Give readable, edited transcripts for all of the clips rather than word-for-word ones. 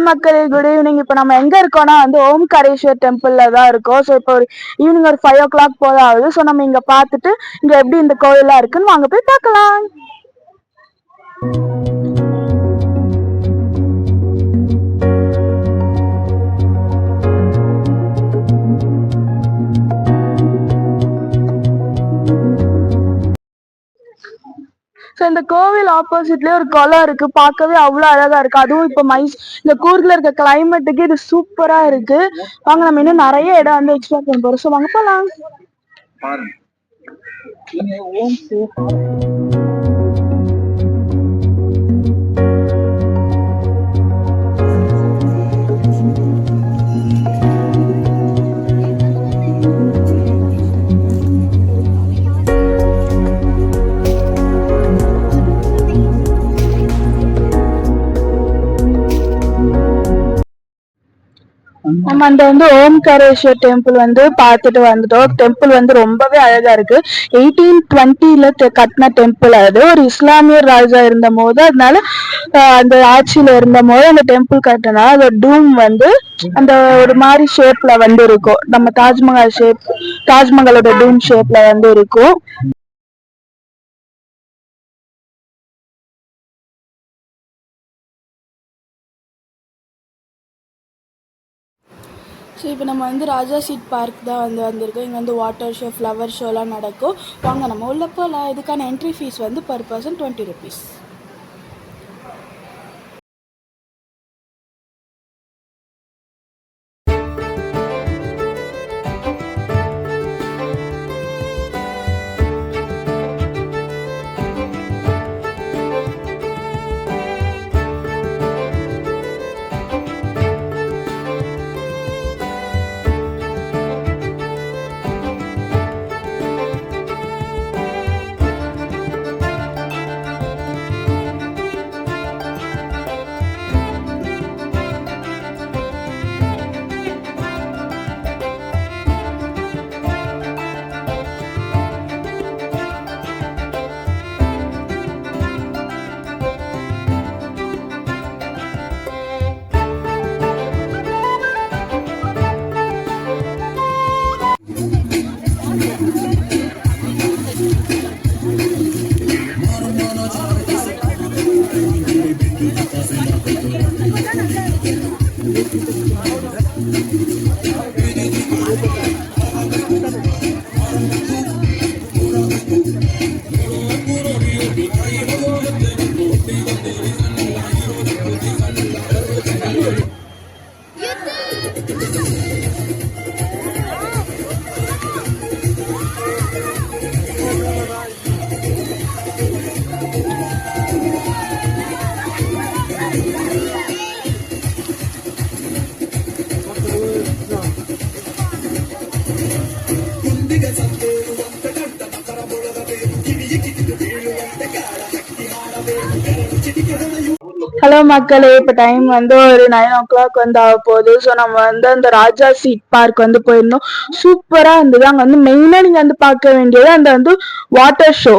மக்களே, good evening. இப்போ நம்ம எங்க இருக்கோம்னா வந்து ஓம்காரேஸ்வர் டெம்பிள்ல தான் இருக்கோம். ஸோ இப்போ ஒரு ஈவினிங் ஒரு 5 o'clock போல ஆகுது. ஸோ நம்ம இங்க பார்த்துட்டு இங்க எப்படி இந்த கோயிலா இருக்குன்னு வாங்க போய் பார்க்கலாம். ஸோ இந்த கோவில் ஆப்போசிட்லயே ஒரு குளம் இருக்கு. பார்க்கவே அவ்வளோ அழகா இருக்கு. அதுவும் இப்போ இந்த கூர்க்ல இருக்க கிளைமேட்டுக்கு இது சூப்பரா இருக்கு. வாங்க நம்ம இன்னும் நிறைய இடம் வந்து எக்ஸ்ப்ளோர் பண்ண போறோம். ஸோ வாங்க போலாம். நம்ம அந்த வந்து ஓம்காரேஸ்வர் டெம்பிள் வந்து பார்த்துட்டு வந்துட்டோம். டெம்பிள் வந்து ரொம்பவே அழகா இருக்கு. 1820ல கட்டின டெம்பிள். அது ஒரு இஸ்லாமியர் ராஜா இருந்த போது, அதனால அந்த ஆட்சியில இருந்த போது அந்த டெம்பிள் கட்டினா அந்த டூம் வந்து அந்த ஒரு மாதிரி ஷேப்ல வந்து இருக்கும். நம்ம தாஜ்மஹாலோட டூம் ஷேப்ல வந்து இருக்கும். ஸோ இப்போ நம்ம வந்து ராஜா சீட் பார்க் தான் வந்து வந்திருக்கோம். இங்கே வந்து வாட்டர் ஷோ, ஃப்ளவர் ஷோலாம் நடக்கும். வாங்க நம்ம உள்ள போகலாம். இதுக்கான என்ட்ரி ஃபீஸ் வந்து பர் பர்சன் 20 rupees. ஹலோ மக்களே, இப்போ டைம் வந்து ஒரு 9 o'clock வந்து ஆக போகுது. ஸோ நம்ம வந்து அந்த ராஜா சீட் பார்க் வந்து போயிருந்தோம். சூப்பரா இருந்தது. அங்கே வந்து மெயினா நீங்க வந்து பார்க்க வேண்டியது அந்த வந்து வாட்டர் ஷோ.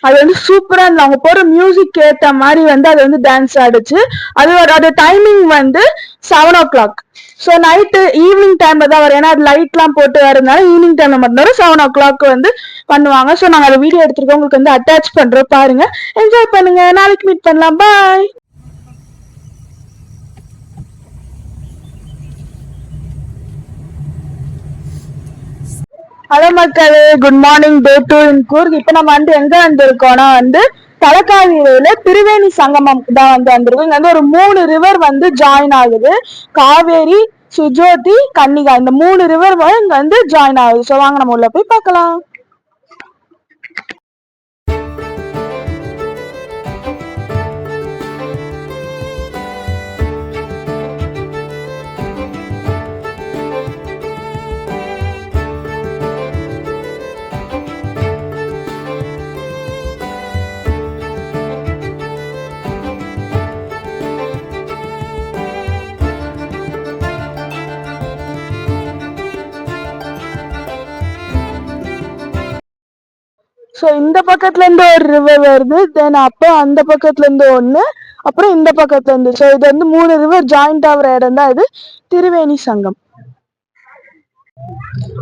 அது வந்து சூப்பரா இருந்தது. அவங்க போற மியூசிக் ஏத்த மாதிரி வந்து அது வந்து டான்ஸ் ஆடுச்சு. அது டைமிங் வந்து 7 o'clock. ஸோ நைட்டு ஈவினிங் டைம்ல தான் வரும். ஏன்னா அது லைட்லாம் போட்டு வரதுனால ஈவினிங் டைம்ல மட்டும் வரும். 7 o'clock வந்து பண்ணுவாங்க. ஸோ நாங்கள் அதை வீடியோ எடுத்துருக்கோம், உங்களுக்கு வந்து அட்டாச் பண்றோம், பாருங்க, என்ஜாய் பண்ணுங்க. நாளைக்கு மீட் பண்ணலாம். பாய். ஹலோ மக்களே, குட் மார்னிங். டே 2 இன் கூர்க். இப்போ நம்ம வந்து எங்க வந்திருக்கோம்னா வந்து தலக்காவேரியில திரிவேணி சங்கமம் தான் வந்து வந்திருக்கோம். இங்க வந்து ஒரு 3 ரிவர் வந்து ஜாயின் ஆகுது. காவேரி, சுஜோதி, கன்னிகா, இந்த 3 ரிவர் இங்க வந்து ஜாயின் ஆகுது. ஸோ வாங்க நம்ம உள்ள போய் பார்க்கலாம். சோ இந்த பக்கத்துல இருந்து ஒரு ரிவர் வருது, தென் அப்புறம் அந்த பக்கத்துல இருந்து ஒண்ணு, அப்புறம் இந்த பக்கத்துல இருந்து. சோ இது வந்து 3 ரிவர் ஜாயிண்ட் ஆகுற இடம் தான் இது திரிவேணி சங்கம்.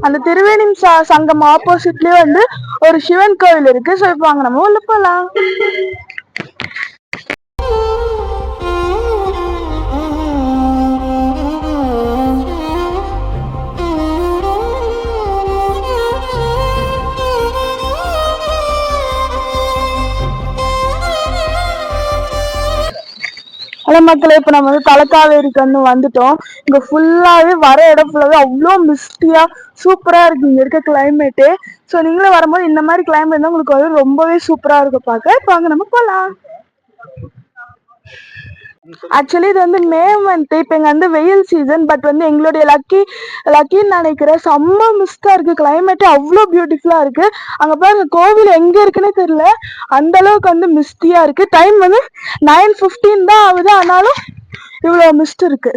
அந்த திரிவேணி சங்கம் ஆப்போசிட்லயே வந்து ஒரு சிவன் கோவில் இருக்கு. சோ இப்போ வாங்க நம்ம உள்ள போலாம். ஹலோ மக்களே, இப்போ நம்ம வந்து தலைக்காவேரிக்கு வந்து வந்துட்டோம். இங்க ஃபுல்லாவே வர இடம் ஃபுல்லாவே அவ்வளோ மிஸ்டியா சூப்பரா இருக்கு இங்க இருக்க கிளைமேட்டு. ஸோ நீங்களும் வரும்போது இந்த மாதிரி கிளைமேட் தான் உங்களுக்கு வந்து ரொம்பவே சூப்பரா இருக்கும் பார்க்க. இப்போ அங்கே நம்ம போகலாம். ஆக்சுவலி இது வந்து மே மந்த், இப்போ இங்க வந்து வெயில் சீசன். பட் வந்து எங்களுடைய லக்கின்னு நினைக்கிறேன், செம்ம மிஸ்டா இருக்கு. கிளைமேட் அவ்வளோ பியூட்டிஃபுல்லா இருக்கு. அங்க பாருங்க கோவில் எங்க இருக்குன்னே தெரியல, அந்த அளவுக்கு வந்து மிஸ்டியா இருக்கு. டைம் வந்து 9:15 தான் ஆகுது, ஆனாலும் இவ்வளவு மிஸ்ட் இருக்கு.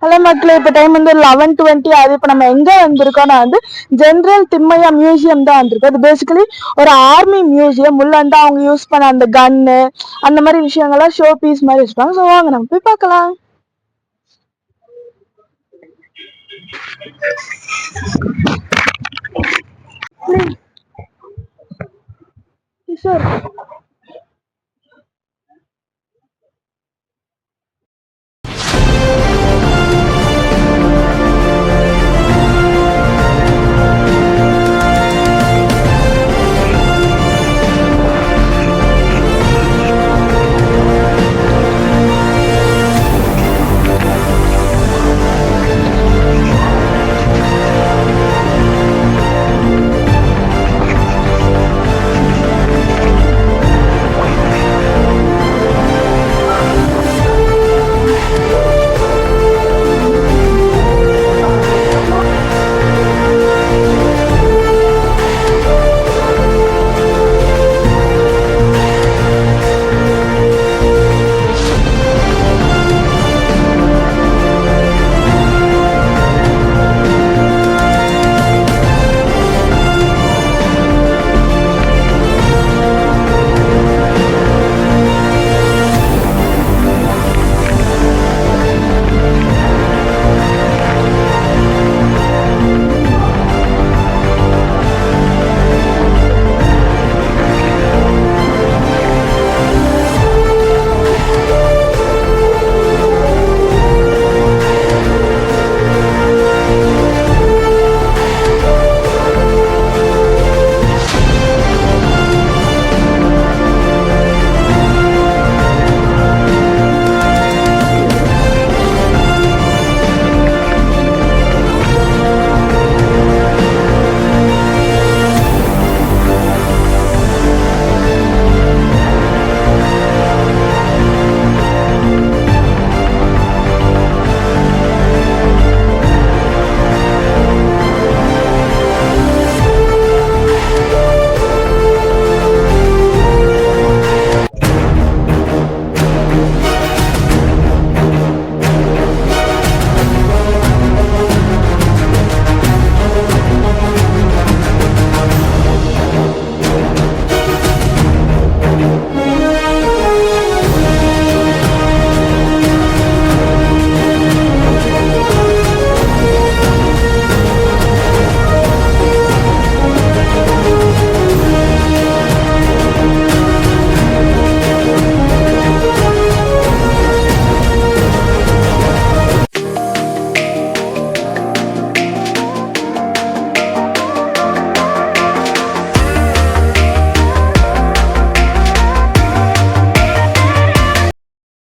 ஹலோ மக்களே, இப்போ டைம் வந்து 11:20 ஆகுது. இப்போ நம்ம எங்க வந்திருக்கோம்னா வந்து ஜெனரல் திம்மையா மியூசியம் தான் வந்திருக்கோம். அது பேசிக்கலி ஒரு ஆர்மி மியூசியம். உள்ள வந்து அவங்க யூஸ் பண்ண அந்த கன்னு அந்த மாதிரி விஷயங்கள்லாம் ஷோ பீஸ் மாதிரி வச்சுப்பாங்க. ஸோ வாங்க நம்ம போய் பார்க்கலாம். சார்